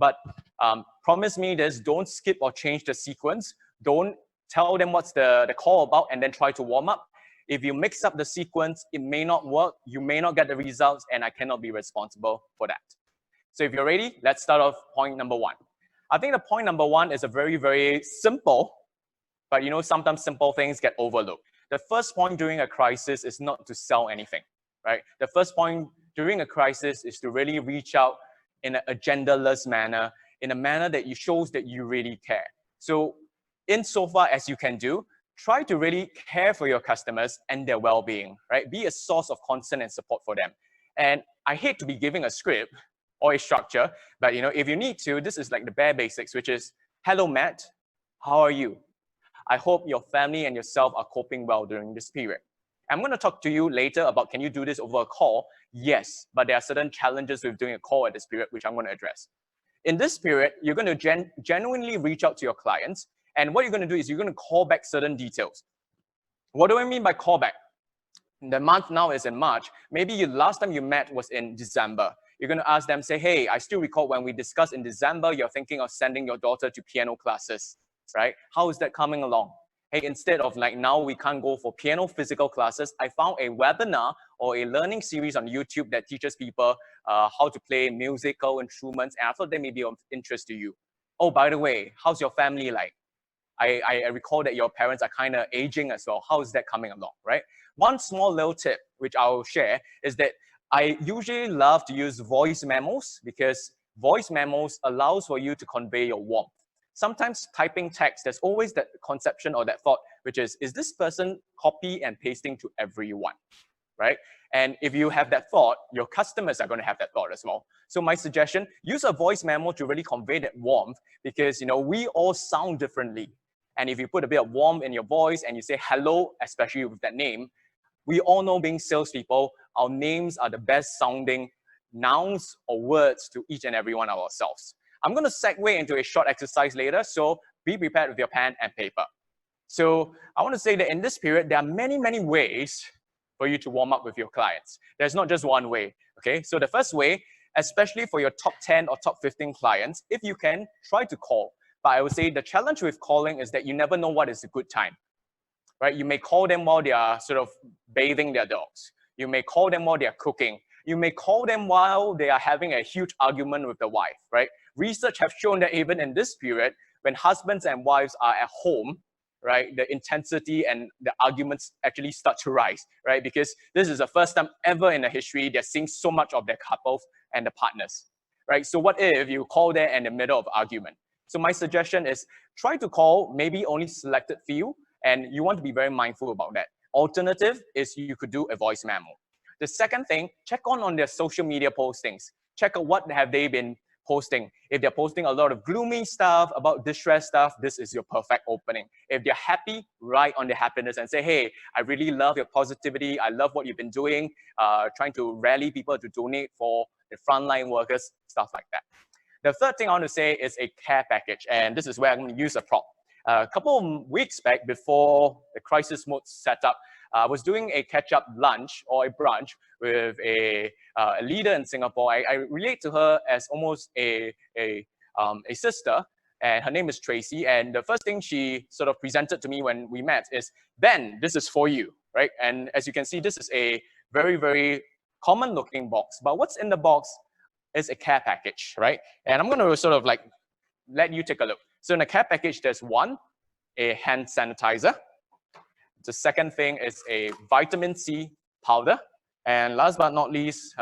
but promise me this, don't skip or change the sequence. Don't tell them what's the call about and then try to warm up. If you mix up the sequence, it may not work, you may not get the results, and I cannot be responsible for that. So if you're ready, let's start off point number one. I think the point number one is a very, very simple, but sometimes simple things get overlooked. The first point during a crisis is not to sell anything, right? The first point during a crisis is to really reach out in an agendaless manner, in a manner that shows that you really care. So insofar as you can do, try to really care for your customers and their well-being, right? Be a source of concern and support for them. And I hate to be giving a script or a structure, but if you need to, this is like the bare basics, which is, hello, Matt, how are you? I hope your family and yourself are coping well during this period. I'm going to talk to you later about, can you do this over a call? Yes, but there are certain challenges with doing a call at this period, which I'm going to address. In this period, you're going to genuinely reach out to your clients. And what you're going to do is you're going to call back certain details. What do I mean by call back? The month now is in March. Maybe last time you met was in December. You're going to ask them, say, hey, I still recall when we discussed in December, you're thinking of sending your daughter to piano classes, right? How is that coming along? Hey, instead of like now we can't go for piano physical classes, I found a webinar or a learning series on YouTube that teaches people how to play musical instruments, and I thought they may be of interest to you. Oh, by the way, how's your family like? I recall that your parents are kind of aging as well. How is that coming along, right? One small little tip, which I'll share, is that I usually love to use voice memos because voice memos allows for you to convey your warmth. Sometimes typing text, there's always that conception or that thought, which is this person copy and pasting to everyone, right? And if you have that thought, your customers are going to have that thought as well. So my suggestion, use a voice memo to really convey that warmth because, we all sound differently. And if you put a bit of warmth in your voice and you say hello, especially with that name, we all know being salespeople, our names are the best sounding nouns or words to each and every one of ourselves. I'm going to segue into a short exercise later, so be prepared with your pen and paper. So I want to say that in this period, there are many, many ways for you to warm up with your clients. There's not just one way, okay? So the first way, especially for your top 10 or top 15 clients, if you can, try to call. But I would say the challenge with calling is that you never know what is a good time, right? You may call them while they are sort of bathing their dogs. You may call them while they are cooking. You may call them while they are having a huge argument with the wife, right? Research have shown that even in this period, when husbands and wives are at home, right, the intensity and the arguments actually start to rise, right? Because this is the first time ever in the history they're seeing so much of their couples and the partners, right? So what if you call them in the middle of argument? So my suggestion is try to call maybe only selected few, and you want to be very mindful about that. Alternative is you could do a voice memo. The second thing, check on their social media postings. Check out what have they been posting. If they're posting a lot of gloomy stuff, about distress stuff, this is your perfect opening. If they're happy, write on their happiness and say, hey, I really love your positivity. I love what you've been doing, trying to rally people to donate for the frontline workers, stuff like that. The third thing I want to say is a care package, and this is where I'm going to use a prop. A couple of weeks back, before the crisis mode set up, I was doing a catch-up lunch or a brunch with a leader in Singapore. I relate to her as almost a sister, and her name is Tracy. And the first thing she sort of presented to me when we met is, Ben, this is for you, right? And as you can see, this is a very, very common-looking box. But what's in the box is a care package, right? And I'm going to sort of like let you take a look. So in the care package, there's one, a hand sanitizer. The second thing is a vitamin C powder. And last but not least,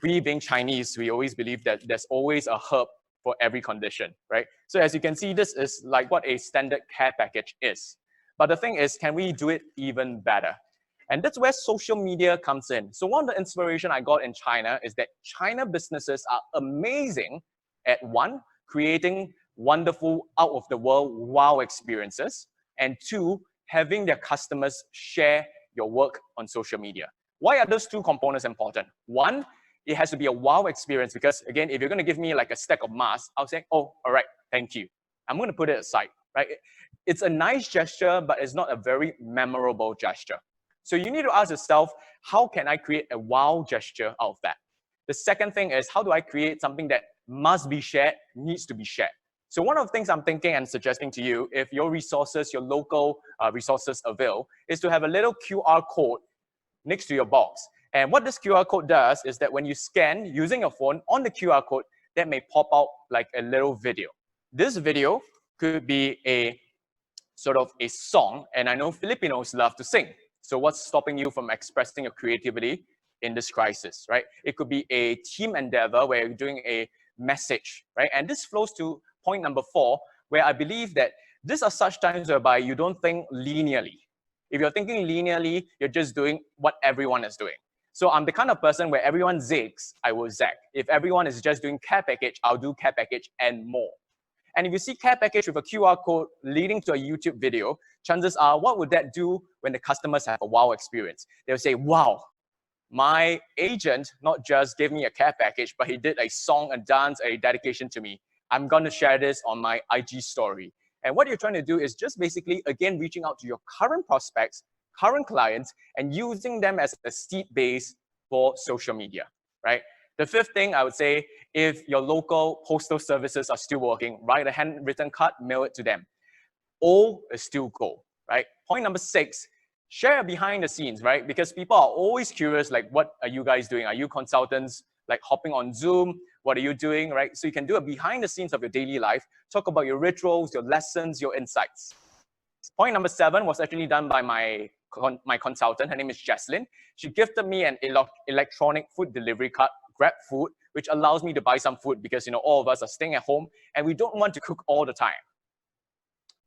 we being Chinese, we always believe that there's always a herb for every condition, right? So as you can see, this is like what a standard care package is. But the thing is, can we do it even better? And that's where social media comes in. So one of the inspiration I got in China is that China businesses are amazing at one, creating wonderful out-of-the-world wow experiences, and two, having their customers share your work on social media. Why are those two components important? One, it has to be a wow experience because, again, if you're going to give me like a stack of masks, I'll say, oh, all right, thank you. I'm going to put it aside, right? It's a nice gesture, but it's not a very memorable gesture. So you need to ask yourself, how can I create a wow gesture out of that? The second thing is, how do I create something that must be shared, needs to be shared. So one of the things I'm thinking and suggesting to you, if your resources, your local resources avail, is to have a little QR code next to your box. And what this QR code does is that when you scan using your phone on the QR code, that may pop out like a little video. This video could be a sort of a song, and I know Filipinos love to sing. So what's stopping you from expressing your creativity in this crisis, right? It could be a team endeavor where you're doing a message, right? And this flows to point number 4, where I believe that these are such times whereby you don't think linearly. If you're thinking linearly, you're just doing what everyone is doing. So I'm the kind of person where everyone zigs, I will zag. If everyone is just doing care package, I'll do care package and more. And if you see care package with a QR code leading to a YouTube video, chances are, what would that do when the customers have a wow experience? They'll say, wow, my agent not just gave me a care package, but he did a song, a dance, a dedication to me. I'm going to share this on my IG story. And what you're trying to do is just basically, again, reaching out to your current prospects, current clients, and using them as a seed base for social media, right? The 5th thing I would say, if your local postal services are still working, write a handwritten card, mail it to them. O is still go, right? Point number 6, share behind the scenes, right? Because people are always curious, like, what are you guys doing? Are you consultants, like hopping on Zoom? What are you doing, right? So you can do a behind the scenes of your daily life, talk about your rituals, your lessons, your insights. Point number 7 was actually done by my consultant. Her name is Jesslyn. She gifted me an electronic food delivery card, Grab Food, which allows me to buy some food because, you know, all of us are staying at home and we don't want to cook all the time.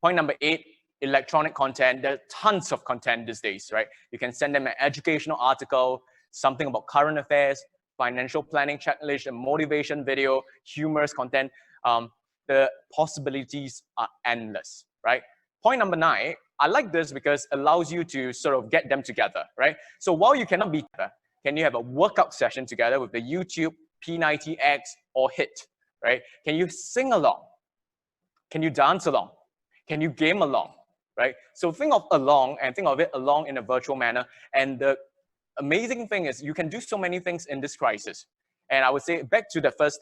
Point number 8, electronic content. There are tons of content these days, right? You can send them an educational article, something about current affairs, financial planning checklist, a motivation video, humorous content. The possibilities are endless, right? Point number 9, I like this because it allows you to sort of get them together, right? So while you cannot be together, can you have a workout session together with the YouTube, P90X, or HIT, right? Can you sing along? Can you dance along? Can you game along, right? So think of along and think of it along in a virtual manner. And the amazing thing is you can do so many things in this crisis. And I would say back to the first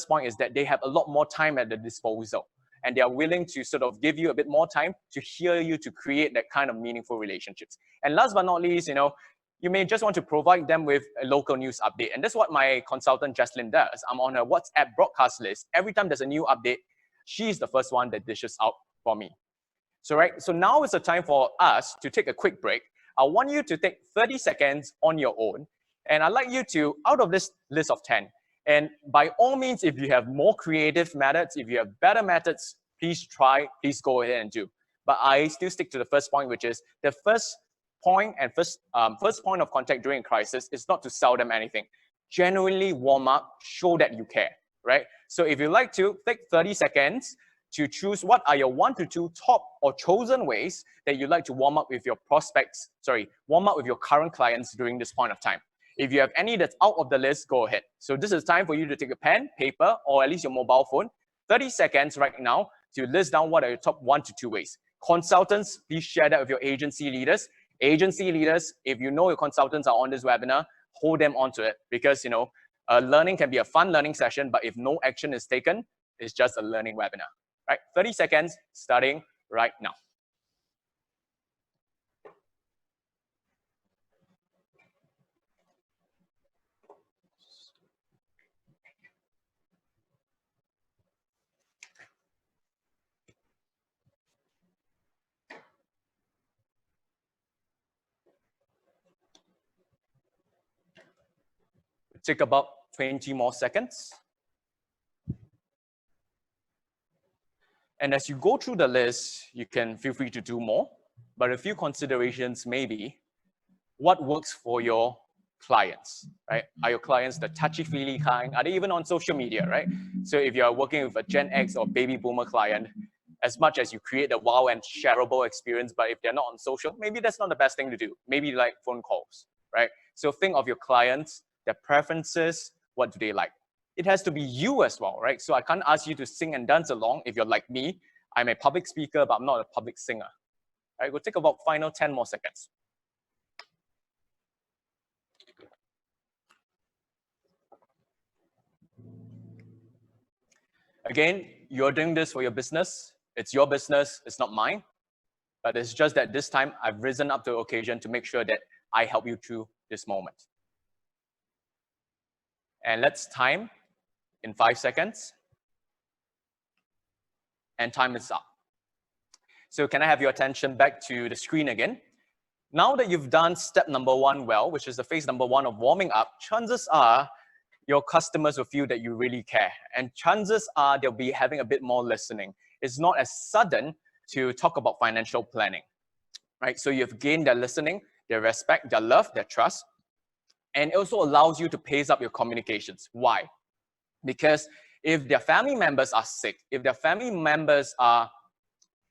point is that they have a lot more time at their disposal. And they are willing to sort of give you a bit more time to hear you, to create that kind of meaningful relationships. And last but not least, you know, you may just want to provide them with a local news update. And that's what my consultant, Jesslyn, does. I'm on her WhatsApp broadcast list. Every time there's a new update, she's the first one that dishes out for me. So now is the time for us to take a quick break. I want you to take 30 seconds on your own. And I'd like you to, out of this list of 10, and by all means, if you have more creative methods, if you have better methods, please go ahead and do. But I still stick to the first point, which is the first point and first point of contact during a crisis is not to sell them anything. Genuinely warm up, show that you care, right? So if you like to, take 30 seconds to choose what are your 1 to 2 top or chosen ways that you like to warm up with your prospects, warm up with your current clients during this point of time. If you have any that's out of the list, go ahead. So this is time for you to take a pen, paper, or at least your mobile phone, 30 seconds right now to list down what are your top 1 to 2 ways. Consultants, please share that with your agency leaders. Agency leaders, if you know your consultants are on this webinar, hold them onto it because, you know, learning can be a fun learning session, but if no action is taken, it's just a learning webinar, right? 30 seconds starting right now. Take about 20 more seconds. And as you go through the list, you can feel free to do more, but a few considerations maybe, what works for your clients, right? Are your clients the touchy-feely kind? Are they even on social media, right? So if you're working with a Gen X or baby boomer client, as much as you create a wow and shareable experience, but if they're not on social, maybe that's not the best thing to do. Maybe like phone calls, right? So think of your clients, their preferences, what do they like? It has to be you as well, right? So I can't ask you to sing and dance along if you're like me. I'm a public speaker, but I'm not a public singer. All right, we'll take about final 10 more seconds. Again, you're doing this for your business. It's your business, it's not mine. But it's just that this time I've risen up to the occasion to make sure that I help you through this moment. And let's time in 5 seconds. And time is up. So can I have your attention back to the screen again? Now that you've done step number 1 well, which is the phase number 1 of warming up, chances are your customers will feel that you really care. And chances are they'll be having a bit more listening. It's not as sudden to talk about financial planning, right? So you've gained their listening, their respect, their love, their trust. And it also allows you to pace up your communications. Why? Because if their family members are sick, if their family members are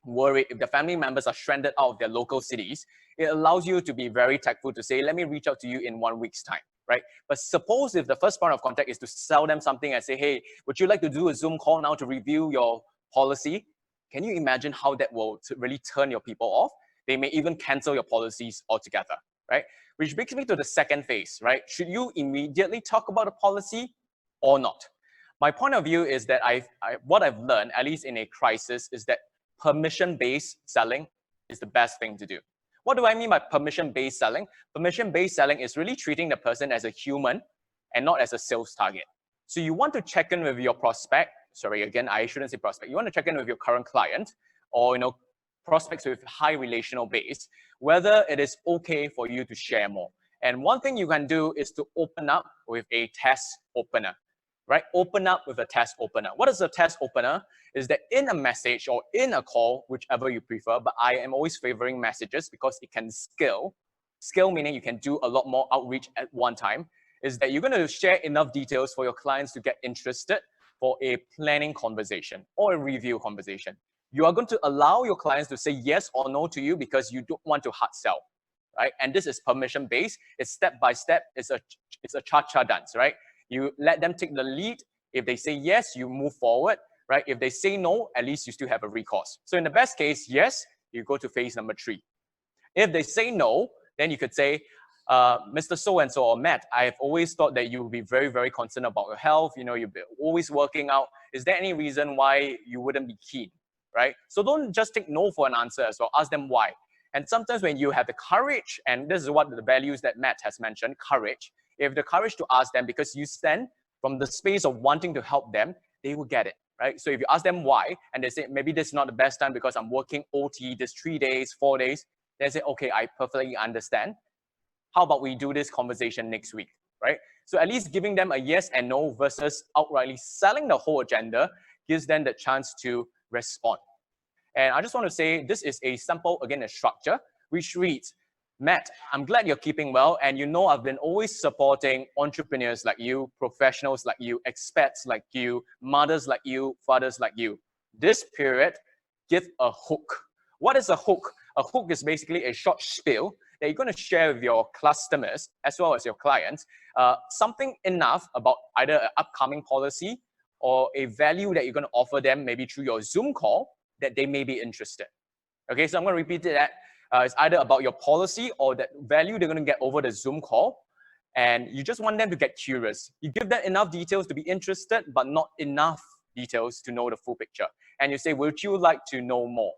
worried, if their family members are stranded out of their local cities, it allows you to be very tactful to say, let me reach out to you in 1 week's time, right? But suppose if the first point of contact is to sell them something and say, hey, would you like to do a Zoom call now to review your policy? Can you imagine how that will really turn your people off? They may even cancel your policies altogether, right? Which brings me to the second phase, right? Should you immediately talk about a policy or not? My point of view is that what I've learned, at least in a crisis, is that permission-based selling is the best thing to do. What do I mean by permission-based selling? Permission-based selling is really treating the person as a human and not as a sales target. So you want to check in with your prospect. Sorry, again, I shouldn't say prospect. You want to check in with your current client or prospects with high relational base, whether it is okay for you to share more. And one thing you can do is to open up with a test opener. Right? Open up with a test opener. What is a test opener? Is that in a message or in a call, whichever you prefer, but I am always favoring messages because it can scale. Scale meaning you can do a lot more outreach at one time, is that you're going to share enough details for your clients to get interested for a planning conversation or a review conversation. You are going to allow your clients to say yes or no to you because you don't want to hard sell, right? And this is permission-based. It's step by step. It's a cha-cha dance, right? You let them take the lead. If they say yes, you move forward, right? If they say no, at least you still have a recourse. So in the best case, yes, you go to phase number 3. If they say no, then you could say, Mr. So-and-so or Matt, I've always thought that you would be very, very concerned about your health. You've been always working out. Is there any reason why you wouldn't be keen, right? So don't just take no for an answer as well. Ask them why. And sometimes when you have the courage, and this is what the values that Matt has mentioned, courage, if the courage to ask them, because you stand from the space of wanting to help them, they will get it, right? So if you ask them why, and they say, maybe this is not the best time because I'm working OT this 3 days, 4 days, they say, okay, I perfectly understand. How about we do this conversation next week, right? So at least giving them a yes and no versus outrightly selling the whole agenda gives them the chance to respond. And I just want to say, this is a sample, again, a structure, which reads, Matt, I'm glad you're keeping well, and I've been always supporting entrepreneurs like you, professionals like you, expats like you, mothers like you, fathers like you. This period, give a hook. What is a hook? A hook is basically a short spiel that you're going to share with your customers as well as your clients, something enough about either an upcoming policy or a value that you're going to offer them maybe through your Zoom call that they may be interested. Okay, so I'm going to repeat that. It's either about your policy or that value they're going to get over the Zoom call. And you just want them to get curious. You give them enough details to be interested, but not enough details to know the full picture. And you say, would you like to know more?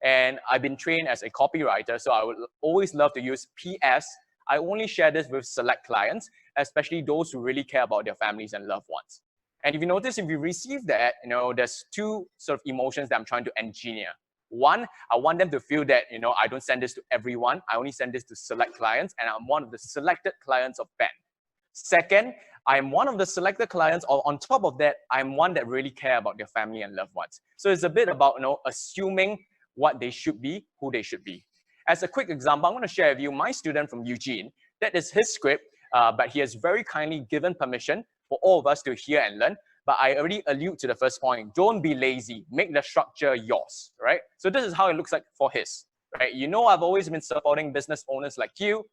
And I've been trained as a copywriter, so I would always love to use PS. I only share this with select clients, especially those who really care about their families and loved ones. And if you notice, if you receive that, there's 2 sort of emotions that I'm trying to engineer. One, I want them to feel that, I don't send this to everyone. I only send this to select clients, and I'm one of the selected clients of Ben. Second, I'm one of the selected clients, or on top of that, I'm one that really care about their family and loved ones. So it's a bit about, assuming what they should be, who they should be. As a quick example, I'm going to share with you my student from Eugene. That is his script, but he has very kindly given permission for all of us to hear and learn. But I already allude to the first point. Don't be lazy. Make the structure yours, right? So this is how it looks like for his, right? I've always been supporting business owners like you.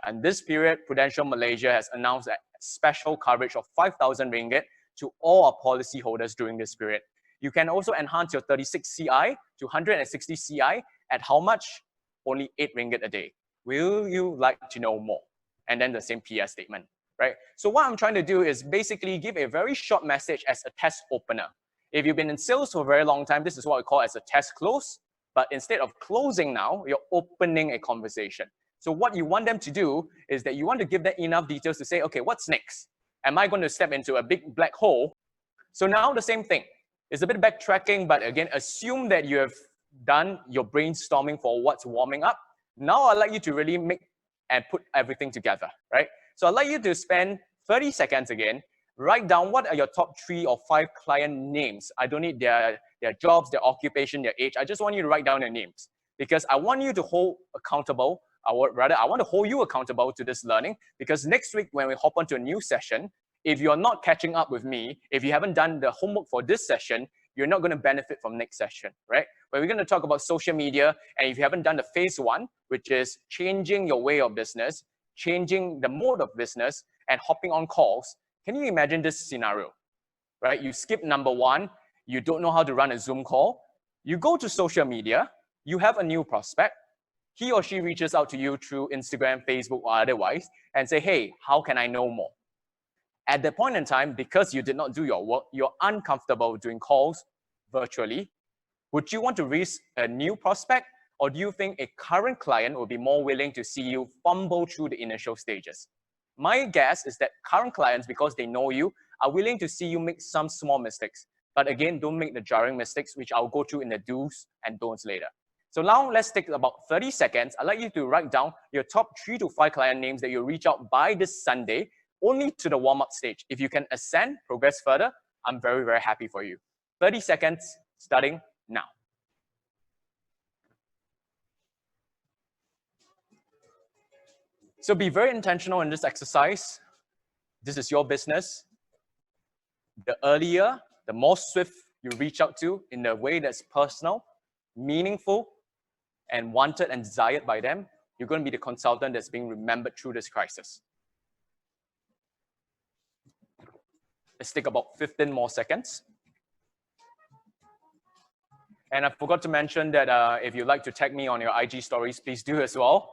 And this period, Prudential Malaysia has announced a special coverage of 5,000 ringgit to all our policyholders during this period. You can also enhance your 36 CI to 160 CI at how much? Only 8 ringgit a day. Will you like to know more? And then the same PS statement. Right? So what I'm trying to do is basically give a very short message as a test opener. If you've been in sales for a very long time, this is what we call as a test close. But instead of closing now, you're opening a conversation. So what you want them to do is that you want to give them enough details to say, okay, what's next? Am I going to step into a big black hole? So now the same thing. It's a bit backtracking, but again, assume that you have done your brainstorming for what's warming up. Now I'd like you to really make and put everything together, right? So I'd like you to spend 30 seconds again, write down what are your top 3 or 5 client names. I don't need their jobs, their occupation, their age. I just want you to write down their names because I want you to hold accountable, or rather, I want to hold you accountable to this learning because next week when we hop onto a new session, if you're not catching up with me, if you haven't done the homework for this session, you're not going to benefit from next session, right? But we're going to talk about social media, and if you haven't done the phase 1, which is changing your way of business, changing the mode of business, and hopping on calls, can you imagine this scenario, right? You skip number 1, you don't know how to run a Zoom call, you go to social media, you have a new prospect, he or she reaches out to you through Instagram, Facebook, or otherwise, and say, hey, how can I know more? At that point in time, because you did not do your work, you're uncomfortable doing calls virtually. Would you want to reach a new prospect, or do you think a current client will be more willing to see you fumble through the initial stages? My guess is that current clients, because they know you, are willing to see you make some small mistakes. But again, don't make the jarring mistakes, which I'll go through in the do's and don'ts later. So now let's take about 30 seconds. I'd like you to write down your top 3 to 5 client names that you'll reach out by this Sunday, only to the warm-up stage. If you can ascend, progress further, I'm very, very happy for you. 30 seconds starting now. So be very intentional in this exercise. This is your business. The earlier, the more swift you reach out to in a way that's personal, meaningful, and wanted and desired by them, you're going to be the consultant that's being remembered through this crisis. Let's take about 15 more seconds. And I forgot to mention that if you'd like to tag me on your IG stories, please do as well.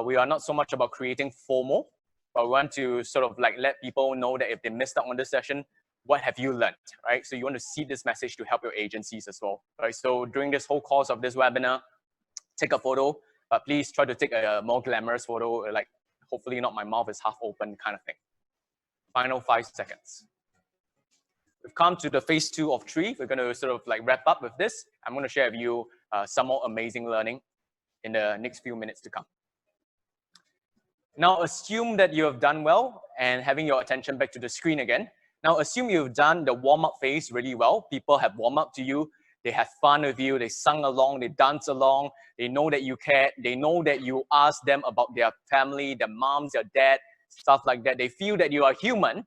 We are not so much about creating FOMO, but we want to sort of like let people know that if they missed out on this session, what have you learned, right? So you want to seed this message to help your agencies as well, right? So during this whole course of this webinar, take a photo, but please try to take a more glamorous photo, like hopefully not my mouth is half open kind of thing. Final 5 seconds. We've come to the phase 2 of 3. We're going to sort of like wrap up with this. I'm going to share with you some more amazing learning in the next few minutes to come. Now assume that you have done well and having your attention back to the screen again. Now assume you've done the warm-up phase really well. People have warmed up to you. They had fun with you. They sung along. They danced along. They know that you cared. They know that you asked them about their family, their moms, their dad, stuff like that. They feel that you are human.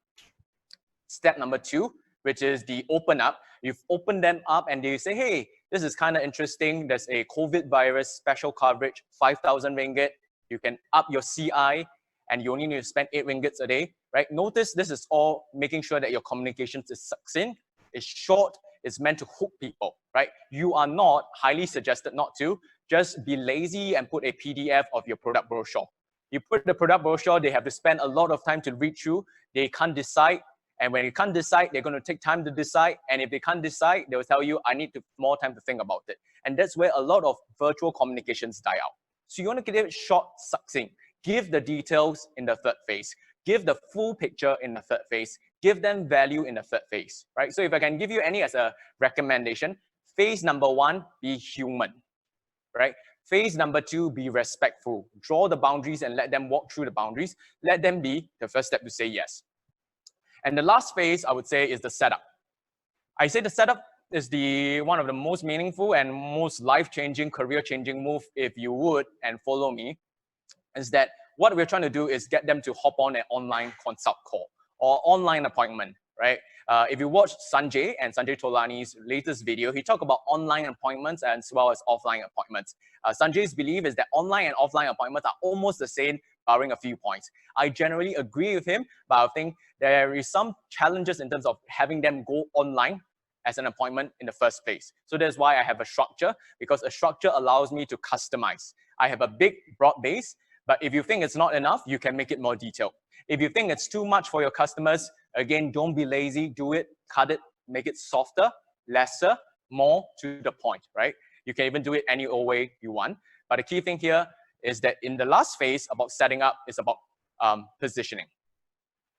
Step number 2, which is the open up. You've opened them up and they say, hey, this is kind of interesting. There's a COVID virus special coverage, 5,000 ringgit. You can up your CI and you only need to spend 8 ringgits a day, right? Notice this is all making sure that your communications is succinct, it's short, it's meant to hook people, right? You are not highly suggested not to. Just be lazy and put a PDF of your product brochure. You put the product brochure, they have to spend a lot of time to read through. They can't decide. And when you can't decide, they're going to take time to decide. And if they can't decide, they'll tell you, I need more time to think about it. And that's where a lot of virtual communications die out. So you want to get it short, succinct. Give the details in the 3rd phase. Give the full picture in the 3rd phase. Give them value in the 3rd phase, right? So if I can give you any as a recommendation, phase number 1, be human, right? Phase number 2, be respectful. Draw the boundaries and let them walk through the boundaries. Let them be the first step to say yes. And the last phase, I would say, is the setup. I say the setup is one of the most meaningful and most life-changing, career-changing move, if you would, and follow me, is that what we're trying to do is get them to hop on an online consult call or online appointment, right? If you watch Sanjay and Sanjay Tolani's latest video, he talked about online appointments as well as offline appointments. Sanjay's belief is that online and offline appointments are almost the same, barring a few points. I generally agree with him, but I think there is some challenges in terms of having them go online as an appointment in the first place. So that's why I have a structure, because a structure allows me to customize. I have a big, broad base, but if you think it's not enough, you can make it more detailed. If you think it's too much for your customers, again, don't be lazy, do it, cut it, make it softer. lesser, more to the point, right? You can even do it any old way you want. But the key thing here is that in the last phase about setting up is about positioning.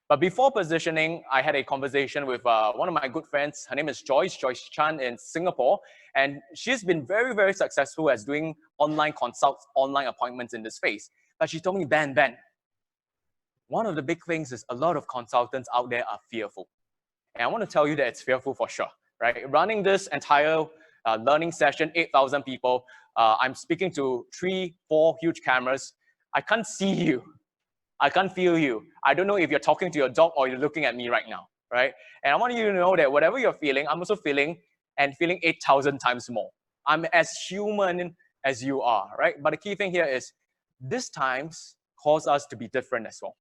But before positioning, I had a conversation with one of my good friends. Her name is Joyce Chan in Singapore. And she's been very, very successful as doing online consults, online appointments in this space. But she told me, Ben, one of the big things is a lot of consultants out there are fearful. And I want to tell you that it's fearful for sure, right? Running this entire learning session, 8,000 people, I'm speaking to 3, 4 huge cameras. I can't see you. I can't feel you. I don't know if you're talking to your dog or you're looking at me right now, right? And I want you to know that whatever you're feeling, I'm also feeling, and feeling 8,000 times more. I'm as human as you are, right? But the key thing here is these times cause us to be different as well.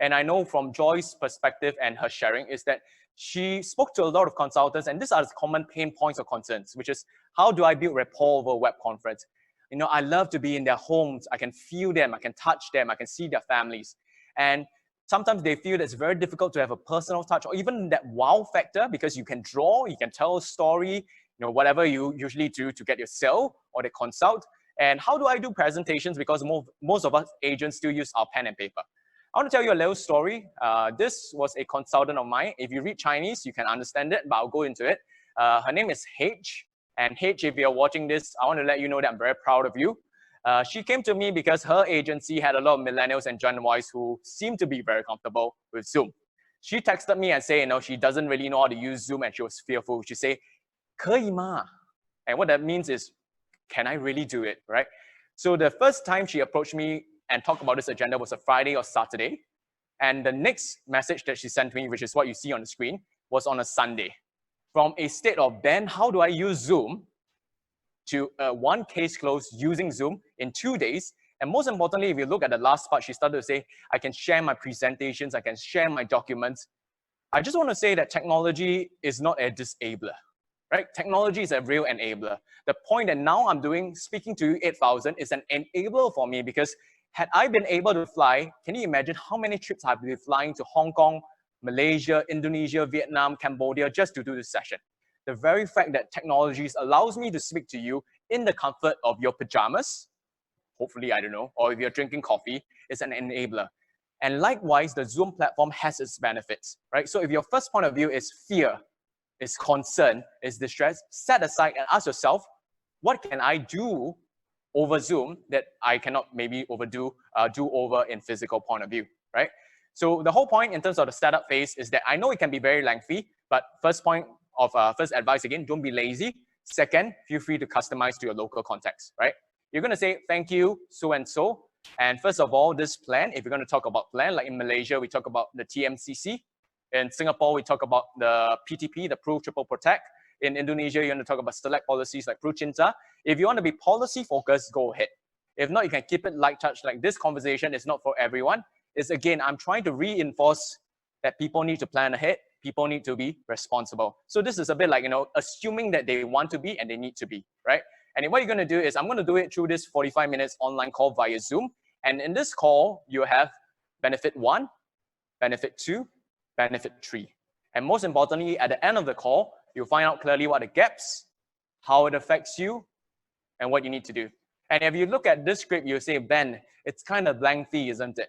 And I know from Joy's perspective and her sharing is that she spoke to a lot of consultants, and these are the common pain points or concerns, which is how do I build rapport over a web conference? You know, I love to be in their homes. I can feel them. I can touch them. I can see their families. And sometimes they feel that it's very difficult to have a personal touch or even that wow factor because you can draw, you can tell a story, you know, whatever you usually do to get your sale or the consult. And how do I do presentations? Because most of us agents still use our pen and paper. I want to tell you a little story. This was a consultant of mine. If you read Chinese, you can understand it, but I'll go into it. Her name is H. And H, if you're watching this, I want to let you know that I'm very proud of you. She came to me because her agency had a lot of millennials and Gen Ys who seemed to be very comfortable with Zoom. She texted me and said, you know, she doesn't really know how to use Zoom and she was fearful. She said, 可以吗? And what that means is, can I really do it, right? So the first time she approached me and talked about this agenda was a Friday or Saturday. And the next message that she sent me, which is what you see on the screen, was on a Sunday. From a state of, Ben, how do I use Zoom, to one case closed using Zoom in 2 days. And most importantly, if you look at the last part, she started to say, I can share my presentations, I can share my documents. I just want to say that technology is not a disabler, right? Technology is a real enabler. The point that now I'm doing, speaking to you 8,000, is an enabler for me because had I been able to fly, can you imagine how many trips I've been flying to Hong Kong, Malaysia, Indonesia, Vietnam, Cambodia, just to do this session? The very fact that technologies allows me to speak to you in the comfort of your pajamas, hopefully, I don't know, or if you're drinking coffee, is an enabler. And likewise, the Zoom platform has its benefits, right? So if your first point of view is fear, is concern, is distress, set aside and ask yourself, what can I do over Zoom that I cannot maybe do over in physical point of view, right? So the whole point in terms of the setup phase is that I know it can be very lengthy, but first advice again, don't be lazy. Second, feel free to customize to your local context, right? You're gonna say, thank you, so and so. And first of all, this plan, if you're gonna talk about plan, like in Malaysia, we talk about the TMCC. In Singapore, we talk about the PTP, the Pro Triple Protect. In Indonesia, you're gonna talk about select policies like Pro Cinta. If you wanna be policy focused, go ahead. If not, you can keep it light touch. Like this conversation is not for everyone. It's again, I'm trying to reinforce that people need to plan ahead. People need to be responsible. So this is a bit like, you know, assuming that they want to be and they need to be, right? And what you're gonna do is I'm gonna do it through this 45 minutes online call via Zoom. And in this call, you have benefit 1, benefit 2, benefit 3. And most importantly, at the end of the call, you'll find out clearly what are the gaps, how it affects you, and what you need to do. And if you look at this script, you'll say, Ben, it's kind of lengthy, isn't it?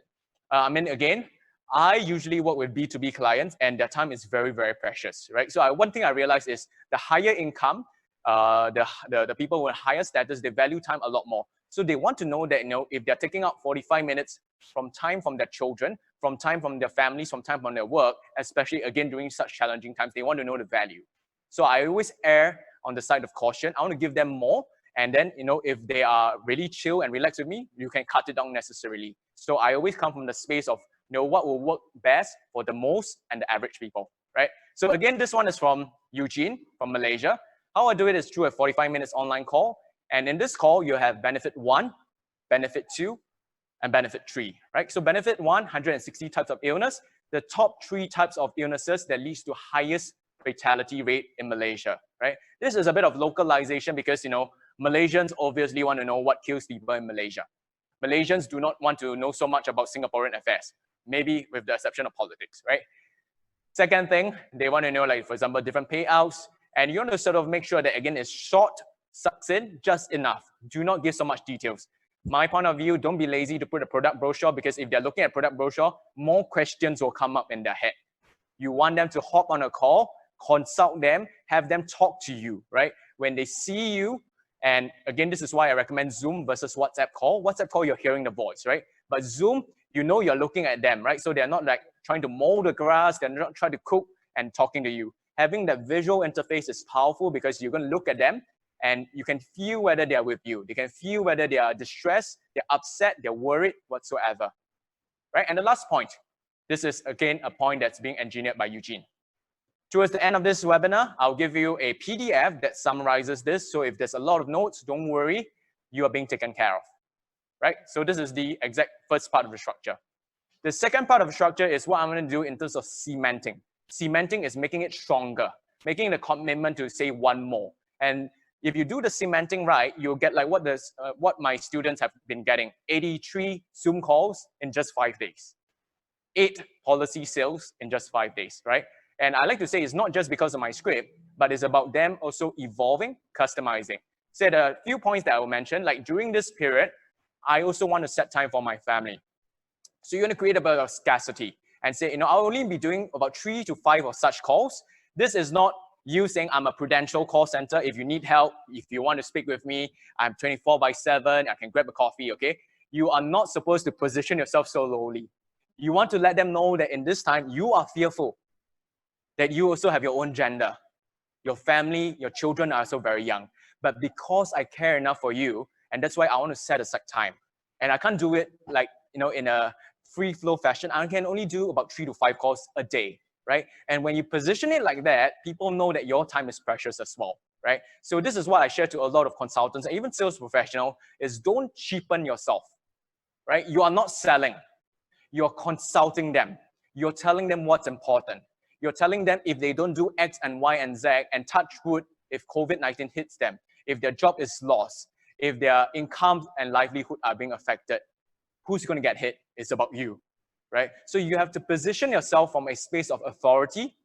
I mean, again, I usually work with B2B clients and their time is very, very precious, right? So one thing I realized is the higher income, the people with higher status, they value time a lot more. So they want to know that, you know, if they're taking out 45 minutes from time from their children, from time from their families, from time from their work, especially again during such challenging times, they want to know the value. So I always err on the side of caution. I want to give them more. And then, you know, if they are really chill and relaxed with me, you can cut it down necessarily. So I always come from the space of, you know, what will work best for the most and the average people, right? So again, this one is from Eugene, from Malaysia. How I do it is through a 45 minutes online call. And in this call, you have benefit 1, benefit 2, and benefit 3, right? So benefit 1, 160 types of illness, the top 3 types of illnesses that leads to highest fatality rate in Malaysia, right? This is a bit of localization because, you know, Malaysians obviously want to know what kills people in Malaysia. Malaysians do not want to know so much about Singaporean affairs, maybe with the exception of politics, right? Second thing, they want to know, like, for example, different payouts, And you want to sort of make sure that, again, it's short, succinct, just enough. Do not give so much details. My point of view, don't be lazy to put a product brochure, because if they're looking at product brochure, more questions will come up in their head. You want them to hop on a call, consult them, have them talk to you, right? When they see you, and again, this is why I recommend Zoom versus WhatsApp call. WhatsApp call, you're hearing the voice, right? But Zoom, you know you're looking at them, right? So they're not like trying to mow the grass, they're not trying to cook and talking to you. Having that visual interface is powerful because you're going to look at them and you can feel whether they're with you. They can feel whether they are distressed, they're upset, they're worried, whatsoever, right? And the last point, this is again a point that's being engineered by Eugene. Towards the end of this webinar, I'll give you a PDF that summarizes this. So if there's a lot of notes, don't worry, you are being taken care of, right? So this is the exact first part of the structure. The second part of the structure is what I'm going to do in terms of cementing. Cementing is making it stronger, making the commitment to say one more. And if you do the cementing right, you'll get like what my students have been getting, 83 Zoom calls in just 5 days, 8 policy sales in just 5 days, right? And I like to say it's not just because of my script, but it's about them also evolving, customizing. So there are a few points that I will mention, like during this period, I also want to set time for my family. So you're going to create a bit of scarcity and say, I'll only be doing about 3 to 5 of such calls. This is not you saying I'm a Prudential call center. If you need help, if you want to speak with me, I'm 24/7, I can grab a coffee, okay? You are not supposed to position yourself so lowly. You want to let them know that in this time, you are fearful, that you also have your own agenda. Your family, your children are also very young. But because I care enough for you, and that's why I want to set aside time. And I can't do it like, in a free flow fashion. I can only do about 3 to 5 calls a day, right? And when you position it like that, people know that your time is precious as well, right? So this is what I share to a lot of consultants and even sales professionals is don't cheapen yourself, right? You are not selling. You're consulting them. You're telling them what's important. You're telling them if they don't do X and Y and Z, and touch wood, if COVID-19 hits them, if their job is lost, if their income and livelihood are being affected, who's going to get hit? It's about you, right? So you have to position yourself from a space of authority,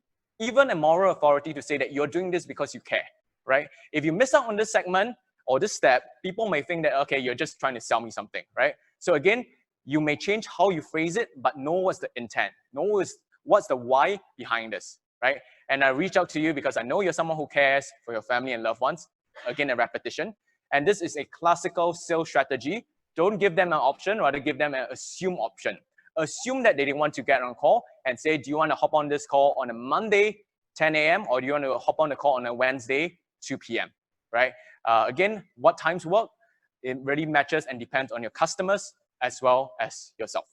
even a moral authority, to say that you're doing this because you care, right? If you miss out on this segment or this step, people may think that, okay, you're just trying to sell me something, right? So again, you may change how you phrase it, but know what's the intent. Know what's the why behind this, right? And I reach out to you because I know you're someone who cares for your family and loved ones. Again, a repetition. And this is a classical sales strategy. Don't give them an option, rather give them an assume option. Assume that they didn't want to get on call and say, do you want to hop on this call on a Monday, 10 a.m., or do you want to hop on the call on a Wednesday, 2 p.m., right? Again, what times work? It really matches and depends on your customers as well as yourself.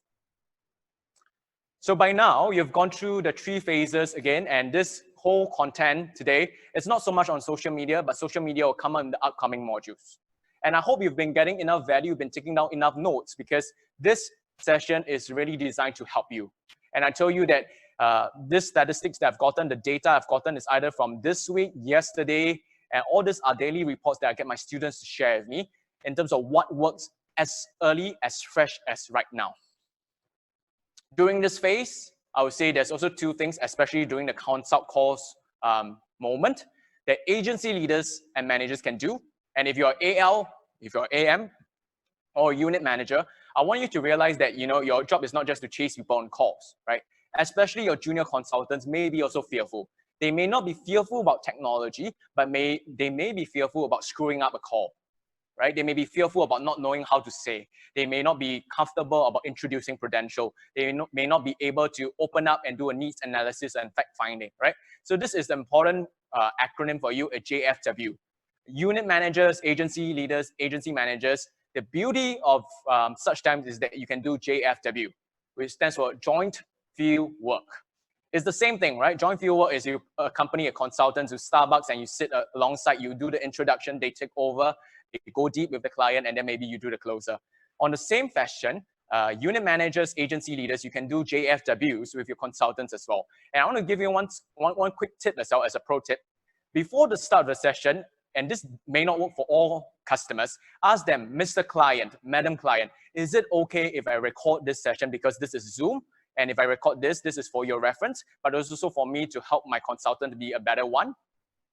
So by now, you've gone through the 3 phases again, and this whole content today is not so much on social media, but social media will come on in the upcoming modules. And I hope you've been getting enough value, you've been taking down enough notes, because this session is really designed to help you. And I told you that this statistics that I've gotten, the data I've gotten is either from this week, yesterday, and all these are daily reports that I get my students to share with me in terms of what works as early, as fresh as right now. During this phase, I would say there's also 2 things, especially during the consult calls moment, that agency leaders and managers can do. And if you're AL, if you're AM, or unit manager, I want you to realize that your job is not just to chase people on calls, right? Especially your junior consultants may be also fearful. They may not be fearful about technology, but they may be fearful about screwing up a call, right? They may be fearful about not knowing how to say. They may not be comfortable about introducing Prudential. They may not be able to open up and do a needs analysis and fact finding, right? So this is the important acronym for you, a JFW. Unit managers, agency leaders, agency managers. The beauty of such times is that you can do JFW, which stands for Joint Field Work. It's the same thing, right? Joint field work is you accompany a consultant to Starbucks and you sit alongside, you do the introduction, they take over, they go deep with the client, and then maybe you do the closer. On the same fashion, unit managers, agency leaders, you can do JFWs with your consultants as well. And I want to give you one quick tip as well as a pro tip. Before the start of the session, and this may not work for all customers, ask them, Mr. Client, Madam Client, is it okay if I record this session because this is Zoom? And if I record this, this is for your reference, but it's also for me to help my consultant to be a better one.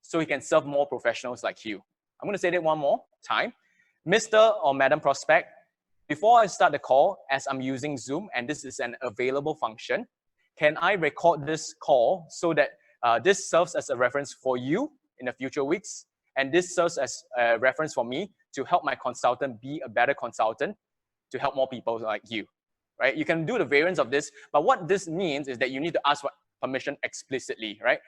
so he can serve more professionals like you. I'm going to say that one more time. Mr. or Madam Prospect, before I start the call, as I'm using Zoom, and this is an available function, can I record this call so that this serves as a reference for you in the future weeks, and this serves as a reference for me to help my consultant be a better consultant to help more people like you, right? You can do the variance of this, but what this means is that you need to ask for permission explicitly, right?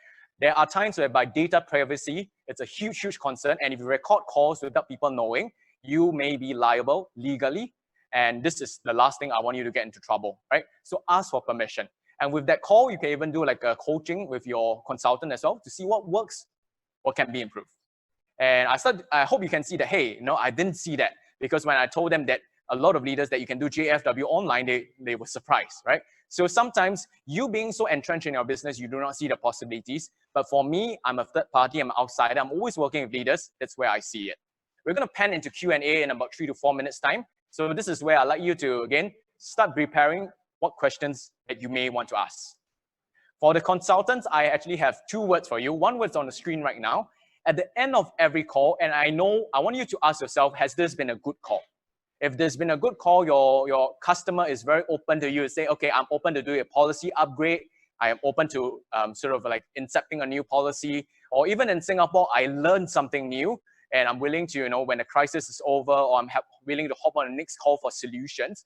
There are times whereby data privacy, it's a huge, huge concern, and if you record calls without people knowing, you may be liable legally, and this is the last thing I want you to get into trouble, right? So ask for permission. And with that call, you can even do like a coaching with your consultant as well to see what works, what can be improved. And I hope you can see that, hey, no, I didn't see that, because when I told them that a lot of leaders that you can do JFW online, they were surprised, right? So sometimes you being so entrenched in your business, you do not see the possibilities. But for me, I'm a third party, I'm an outsider, I'm always working with leaders. That's where I see it. We're going to pan into Q&A in about 3 to 4 minutes time. So this is where I'd like you to, again, start preparing what questions that you may want to ask. For the consultants, I actually have 2 words for you. One word's on the screen right now. At the end of every call, and I want you to ask yourself, has this been a good call? If there's been a good call, your customer is very open to you to say, okay, I'm open to do a policy upgrade. I am open to sort of like incepting a new policy. Or even in Singapore, I learned something new and I'm willing to, when the crisis is over, or I'm willing to hop on the next call for solutions.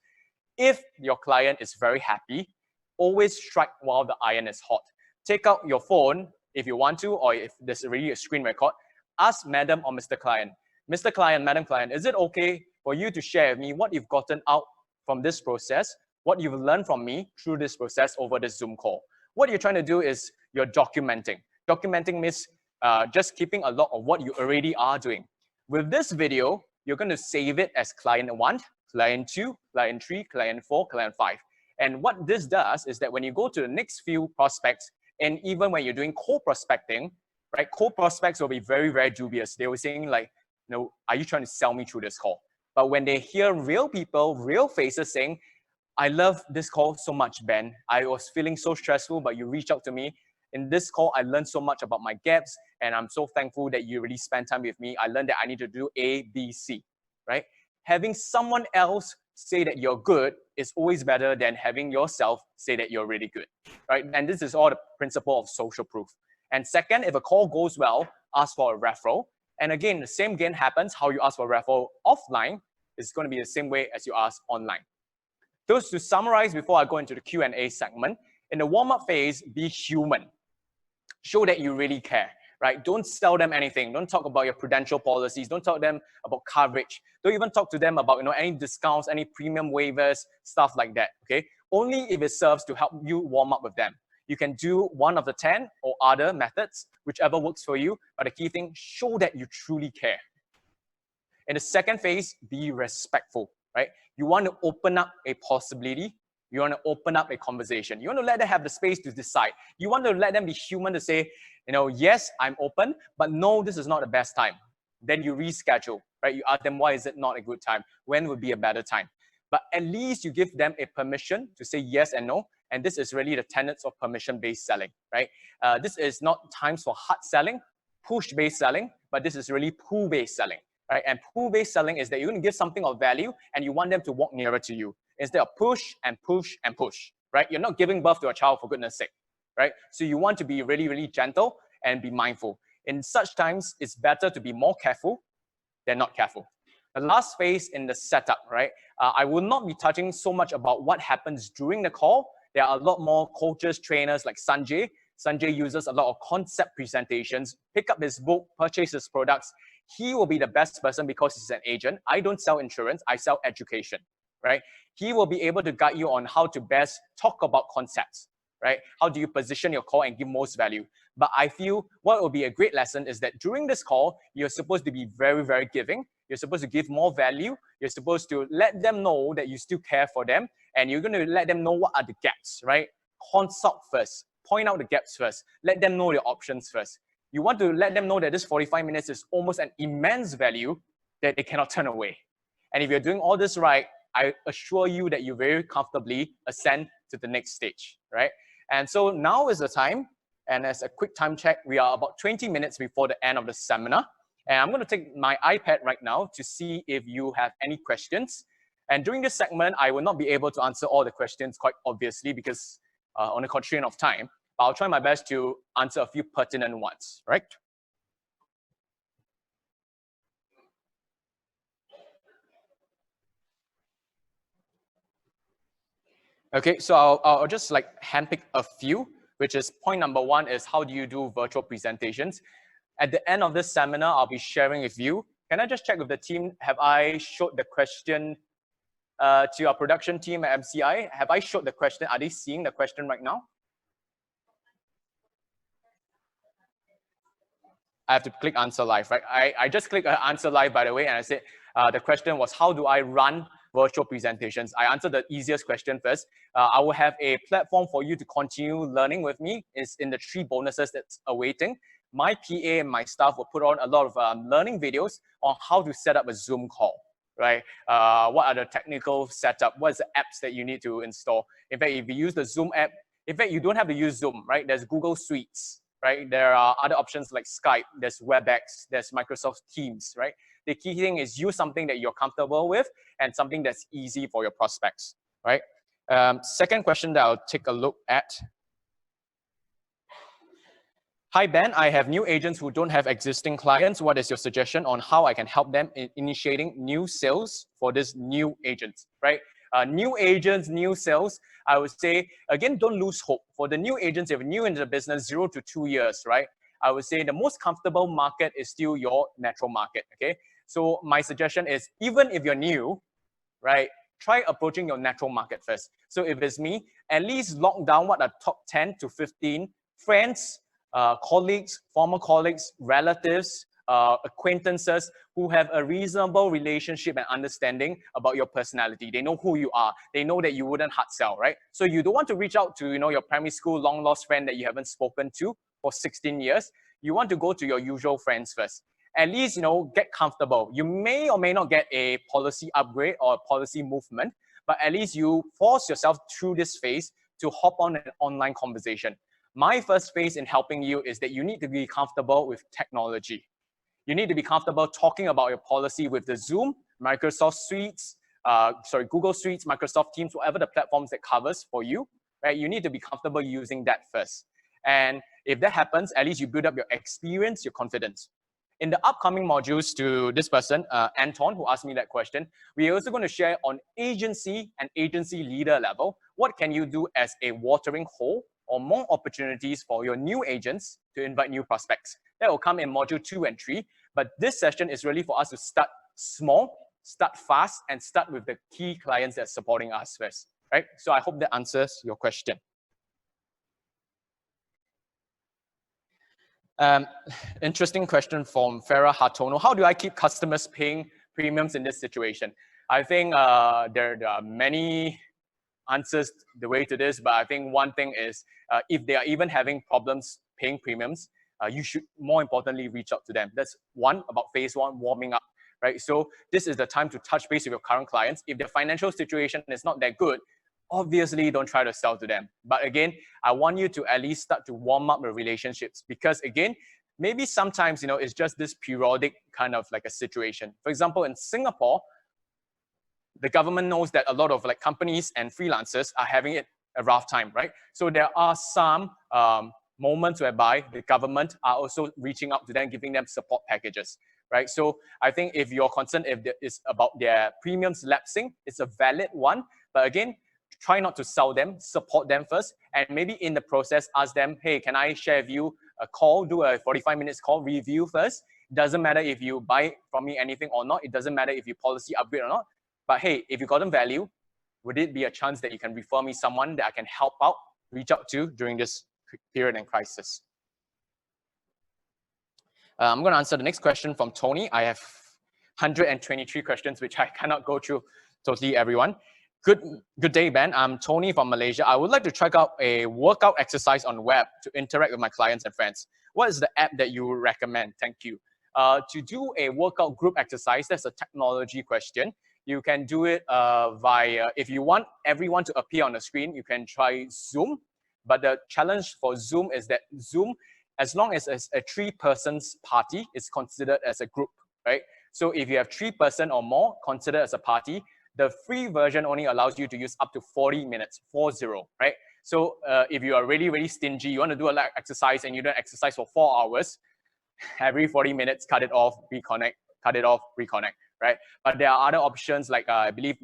If your client is very happy, always strike while the iron is hot. Take out your phone if you want to, or if there's already a screen record. Ask Madam or Mr. Client, Mr. Client, Madam Client, is it okay for you to share with me what you've gotten out from this process, what you've learned from me through this process over this Zoom call? What you're trying to do is you're documenting. Documenting means just keeping a log of what you already are doing. With this video, you're going to save it as client 1, client 2, client 3, client 4, client 5. And what this does is that when you go to the next few prospects, and even when you're doing co-prospecting, right, co-prospects will be very, very dubious. They were saying like, are you trying to sell me through this call? But when they hear real people, real faces saying, I love this call so much, Ben. I was feeling so stressful, but you reached out to me. In this call, I learned so much about my gaps, and I'm so thankful that you really spent time with me. I learned that I need to do A, B, C, right? Having someone else say that you're good is always better than having yourself say that you're really good, right? And this is all the principle of social proof. And second, if a call goes well, ask for a referral. And again, the same again happens. How you ask for a referral offline is going to be the same way as you ask online. Those to summarize before I go into the Q&A segment, in the warm-up phase, be human. Show that you really care, right? Don't sell them anything. Don't talk about your Prudential policies. Don't talk to them about coverage. Don't even talk to them about any discounts, any premium waivers, stuff like that, okay? Only if it serves to help you warm up with them. You can do one of the 10 or other methods, whichever works for you, but the key thing, show that you truly care. In the second phase, be respectful, right? You want to open up a possibility. You want to open up a conversation. You want to let them have the space to decide. You want to let them be human to say, yes, I'm open, but no, this is not the best time. Then you reschedule, right? You ask them, why is it not a good time? When would be a better time? But at least you give them a permission to say yes and no. And this is really the tenets of permission-based selling, right? This is not times for hard selling, push-based selling, but this is really pull-based selling, right? And pull-based selling is that you're going to give something of value and you want them to walk nearer to you instead of push and push and push, right? You're not giving birth to a child, for goodness sake, right? So you want to be really, really gentle and be mindful. In such times, it's better to be more careful than not careful. The last phase in the setup, right? I will not be touching so much about what happens during the call. There are a lot more coaches, trainers like Sanjay. Sanjay uses a lot of concept presentations. Pick up his book, purchase his products. He will be the best person because he's an agent. I don't sell insurance, I sell education, right? He will be able to guide you on how to best talk about concepts, right? How do you position your call and give most value? But I feel what will be a great lesson is that during this call, you're supposed to be very, very giving. You're supposed to give more value. You're supposed to let them know that you still care for them. And you're going to let them know what are the gaps, right? Consult first. Point out the gaps first. Let them know your options first. You want to let them know that this 45 minutes is almost an immense value that they cannot turn away. And if you're doing all this right, I assure you that you very comfortably ascend to the next stage, right? And so now is the time. And as a quick time check, we are about 20 minutes before the end of the seminar. And I'm going to take my iPad right now to see if you have any questions. And during this segment, I will not be able to answer all the questions quite obviously because on a constraint of time, but I'll try my best to answer a few pertinent ones, right? Okay, so I'll just like handpick a few, which is point number one is how do you do virtual presentations? At the end of this seminar, I'll be sharing with you. Can I just check with the team, have I showed the question to our production team at MCI? Have I showed the question? Are they seeing the question right now? I have to click answer live, right? I just clicked answer live, by the way, and I said the question was, how do I run virtual presentations? I answered the easiest question first. I will have a platform for you to continue learning with me. It's in the 3 bonuses that's awaiting. My PA and my staff will put on a lot of learning videos on how to set up a Zoom call, right? What are the technical setup? What's the apps that you need to install? In fact, if you use the Zoom app, in fact, you don't have to use Zoom, right? There's Google Suites, right? There are other options like Skype, there's WebEx, there's Microsoft Teams, right? The key thing is use something that you're comfortable with and something that's easy for your prospects, right? Second question that I'll take a look at. Hi, Ben. I have new agents who don't have existing clients. What is your suggestion on how I can help them in initiating new sales for this new agents, right? New agents, new sales, I would say, again, don't lose hope. For the new agents, if you're new into the business, 0 to 2 years, right? I would say the most comfortable market is still your natural market, okay? So my suggestion is, even if you're new, right, try approaching your natural market first. So if it's me, at least lock down what are top 10 to 15 friends, colleagues, former colleagues, relatives, acquaintances who have a reasonable relationship and understanding about your personality. They know who you are. They know that you wouldn't hard sell, right? So you don't want to reach out to, your primary school long lost friend that you haven't spoken to for 16 years. You want to go to your usual friends first. At least, get comfortable. You may or may not get a policy upgrade or a policy movement, but at least you force yourself through this phase to hop on an online conversation. My first phase in helping you is that you need to be comfortable with technology. You need to be comfortable talking about your policy with the Zoom, Microsoft Suites, Google Suites, Microsoft Teams, whatever the platforms that covers for you, right? You need to be comfortable using that first. And if that happens, at least you build up your experience, your confidence. In the upcoming modules to this person, Anton, who asked me that question, we're also going to share on agency and agency leader level. What can you do as a watering hole or more opportunities for your new agents to invite new prospects? That will come in module 2 and 3. But this session is really for us to start small, start fast, and start with the key clients that are supporting us first, right? So I hope that answers your question. Interesting question from Farah Hatono. How do I keep customers paying premiums in this situation? I think there are many answers the way to this, but I think one thing is if they are even having problems paying premiums, you should more importantly reach out to them. That's one about phase 1, warming up, right? So this is the time to touch base with your current clients. If their financial situation is not that good, obviously don't try to sell to them. But again, I want you to at least start to warm up the relationships because again, maybe sometimes, it's just this periodic kind of like a situation. For example, in Singapore, the government knows that a lot of like companies and freelancers are having it a rough time, right? So there are some moments whereby the government are also reaching out to them, giving them support packages, right? So I think if you're concerned if it's about their premiums lapsing, it's a valid one. But again, try not to sell them, support them first, and maybe in the process, ask them, hey, can I share with you a call, do a 45 minutes call review first. Doesn't matter if you buy from me anything or not. It doesn't matter if you policy upgrade or not. But hey, if you got them value, would it be a chance that you can refer me someone that I can help out, reach out to during this period and crisis? I'm going to answer the next question from Tony. I have 123 questions, which I cannot go through totally everyone. Good day, Ben. I'm Tony from Malaysia. I would like to try out a workout exercise on web to interact with my clients and friends. What is the app that you would recommend? Thank you. To do a workout group exercise, that's a technology question. You can do it via, if you want everyone to appear on the screen, you can try Zoom. But the challenge for Zoom is that Zoom, as long as it's a 3-person's party, it's considered as a group, right? So if you have 3 person or more considered as a party, the free version only allows you to use up to 40 minutes, 40, right? So if you are really, really stingy, you want to do a lot of exercise and you don't exercise for 4 hours, every 40 minutes, cut it off, reconnect, cut it off, reconnect, right? But there are other options like I believe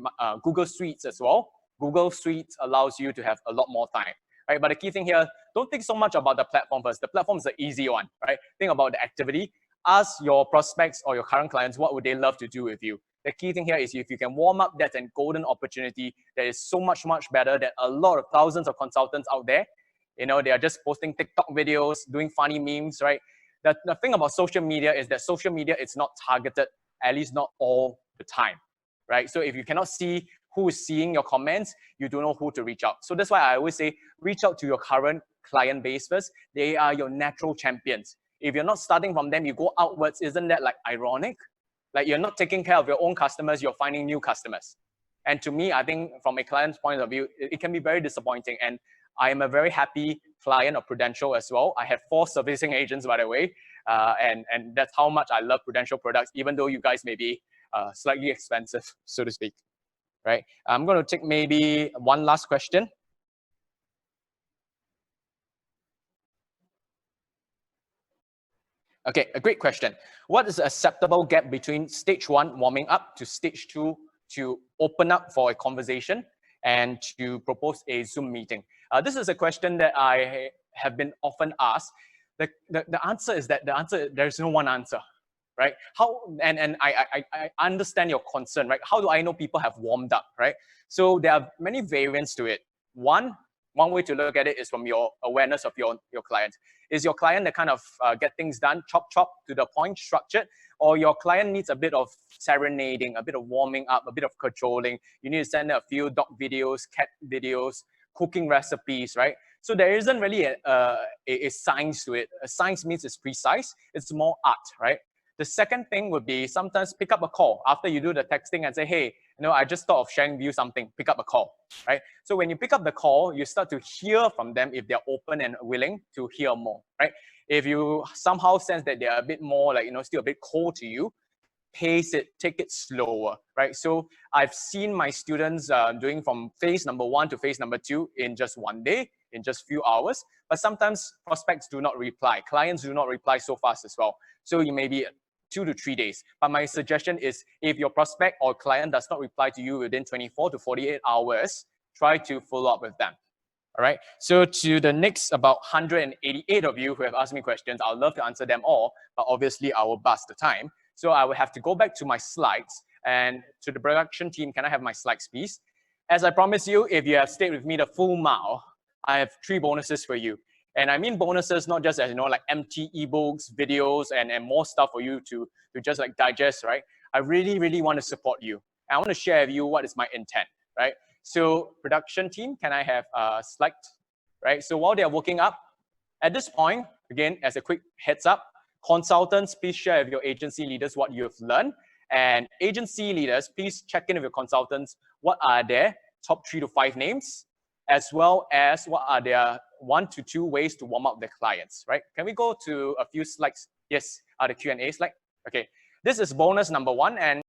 Google Suites as well. Google Suites allows you to have a lot more time, right? But the key thing here, don't think so much about the platform first. The platform is the easy one, right? Think about the activity. Ask your prospects or your current clients, what would they love to do with you? The key thing here is if you can warm up, that's a golden opportunity that is so much, much better than a lot of thousands of consultants out there. You know, they are just posting TikTok videos, doing funny memes, right? The thing about social media is that social media is not targeted, at least not all the time, right? So if you cannot see who is seeing your comments, you don't know who to reach out. So that's why I always say, reach out to your current client base first. They are your natural champions. If you're not starting from them, you go outwards. Isn't that like ironic? Like you're not taking care of your own customers, you're finding new customers. And to me, I think from a client's point of view, it can be very disappointing. And I am a very happy client of Prudential as well. I have 4 servicing agents, by the way. And that's how much I love Prudential products, even though you guys may be slightly expensive, so to speak, right? I'm going to take maybe one last question. Okay, a great question. What is the acceptable gap between stage 1, warming up, to stage 2, to open up for a conversation and to propose a Zoom meeting? This is a question that I have been often asked. The answer is that there's no one answer, right? And I understand your concern, right? How do I know people have warmed up, right? So there are many variants to it. One way to look at it is from your awareness of your client. Is your client the kind of get things done, chop to the point, structured, or your client needs a bit of serenading, a bit of warming up, a bit of cajoling? You need to send a few dog videos, cat videos, cooking recipes, right? So there isn't really a science to it. A science means it's precise. It's more art, right? The second thing would be sometimes pick up a call after you do the texting and say, hey, you know, I just thought of sharing with you something, pick up a call, right? So when you pick up the call, you start to hear from them if they're open and willing to hear more, right? If you somehow sense that they're a bit more like, you know, still a bit cold to you, pace it, take it slower, right? So I've seen my students doing from phase number 1 to phase number 2 in just one day, in just few hours, but sometimes prospects do not reply. Clients do not reply so fast as well. So you may be 2 to 3 days. But my suggestion is if your prospect or client does not reply to you within 24 to 48 hours, try to follow up with them. All right. So to the next about 188 of you who have asked me questions, I'd love to answer them all, but obviously I will bust the time. So I will have to go back to my slides, and to the production team, can I have my slides, please? As I promised you, if you have stayed with me the full mile, I have 3 bonuses for you. And I mean bonuses, not just as, you know, like empty ebooks, videos, and more stuff for you to just like digest, right? I really, really want to support you. I want to share with you what is my intent, right? So production team, can I have a slide, right? So while they're working up, at this point, again, as a quick heads up, consultants, please share with your agency leaders what you've learned. And agency leaders, please check in with your consultants. What are their top 3 to 5 names, as well as what are their 1 to 2 ways to warm up their clients, right? Can we go to a few slides? Yes, the Q&A slide. Okay, this is bonus number 1, and